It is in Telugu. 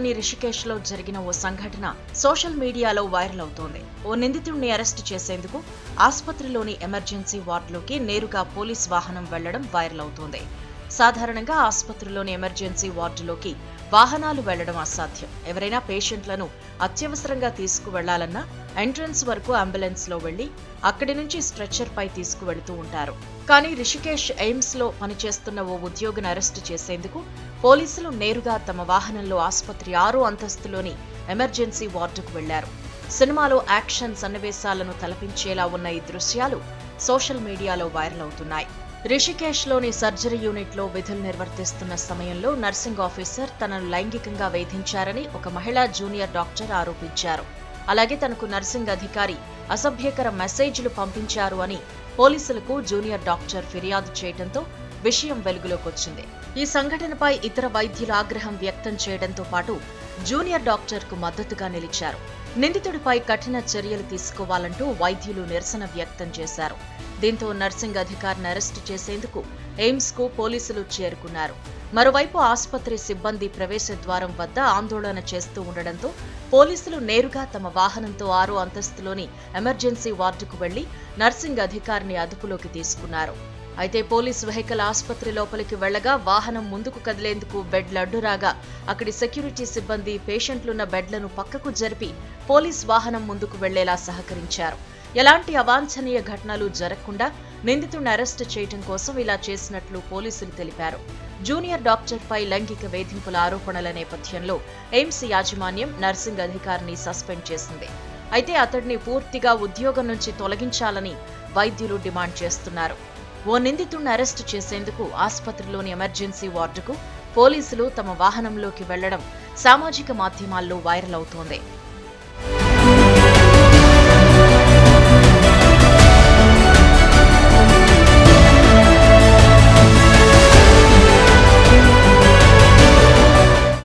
ఉత్తరప్రదేశ్లోని రిషికేశ్లో జరిగిన ఓ సంఘటన సోషల్ మీడియాలో వైరల్ అవుతోంది. ఓ నిందితుడిని అరెస్టు చేసేందుకు ఆసుపత్రిలోని ఎమర్జెన్సీ వార్డులోకి నేరుగా పోలీస్ వాహనం వెళ్లడం వైరల్ అవుతోంది. సాధారణంగా ఆసుపత్రిలోని ఎమర్జెన్సీ వార్డులోకి వాహనాలు వెళ్లడం అసాధ్యం. ఎవరైనా పేషెంట్లను అత్యవసరంగా తీసుకువెళ్లాలన్నా ఎంట్రన్స్ వరకు అంబులెన్స్ లో వెళ్లి అక్కడి నుంచి స్ట్రెచ్చర్ పై తీసుకువెళుతూ ఉంటారు. కానీ రిషికేశ్ ఎయిమ్స్ లో పనిచేస్తున్న ఓ ఉద్యోగిని అరెస్టు చేసేందుకు పోలీసులు నేరుగా తమ వాహనంలో ఆసుపత్రి 6వ అంతస్తులోని ఎమర్జెన్సీ వార్డుకు వెళ్లారు. సినిమాలో యాక్షన్ సన్నివేశాలను తలపించేలా ఉన్న ఈ దృశ్యాలు సోషల్ మీడియాలో వైరల్ అవుతున్నాయి. రిషికేశ్లోని సర్జరీ యూనిట్లో విధులు నిర్వర్తిస్తున్న సమయంలో నర్సింగ్ ఆఫీసర్ తనను లైంగికంగా వేధించారని ఒక మహిళా జూనియర్ డాక్టర్ ఆరోపించారు. అలాగే తనకు నర్సింగ్ అధికారి అసభ్యకర మెసేజ్లు పంపించారు అని పోలీసులకు జూనియర్ డాక్టర్ ఫిర్యాదు చేయడంతో విషయం వెలుగులోకొచ్చింది. ఈ సంఘటనపై ఇతర వైద్యులు ఆగ్రహం వ్యక్తం చేయడంతో పాటు జూనియర్ డాక్టర్కు మద్దతుగా నిలిచారు. నిందితుడిపై కఠిన చర్యలు తీసుకోవాలంటూ వైద్యులు నిరసన వ్యక్తం చేశారు. దీంతో నర్సింగ్ అధికారిని అరెస్టు చేసేందుకు ఎయిమ్స్ కు పోలీసులు చేరుకున్నారు. మరోవైపు ఆసుపత్రి సిబ్బంది ప్రవేశ ద్వారం వద్ద ఆందోళన చేస్తూ ఉండడంతో పోలీసులు నేరుగా తమ వాహనంతో 6వ అంతస్తులోని ఎమర్జెన్సీ వార్డుకు వెళ్లి నర్సింగ్ అధికారిని అదుపులోకి తీసుకున్నారు. అయితే పోలీస్ వెహికల్ ఆసుపత్రి లోపలికి వెళ్లగా వాహనం ముందుకు కదిలేందుకు బెడ్లు అడ్డురాగా అక్కడి సెక్యూరిటీ సిబ్బంది పేషెంట్లున్న బెడ్లను పక్కకు జరిపి పోలీస్ వాహనం ముందుకు వెళ్లేలా సహకరించారు. ఎలాంటి అవాంఛనీయ ఘటనలు జరగకుండా నిందితుడిని అరెస్టు చేయడం కోసం ఇలా చేసినట్లు పోలీసులు తెలిపారు. జూనియర్ డాక్టర్పై లైంగిక వేధింపుల ఆరోపణల నేపథ్యంలో ఎయిమ్స్ యాజమాన్యం నర్సింగ్ అధికారిని సస్పెండ్ చేసింది. అయితే అతడిని పూర్తిగా ఉద్యోగం నుంచి తొలగించాలని వైద్యులు డిమాండ్ చేస్తున్నారు. ఓ నిందితుడిని అరెస్టు చేసేందుకు ఆసుపత్రిలోని ఎమర్జెన్సీ వార్డుకు పోలీసులు తమ వాహనంలోకి వెళ్లడం సామాజిక మాధ్యమాల్లో వైరల్ అవుతోంది.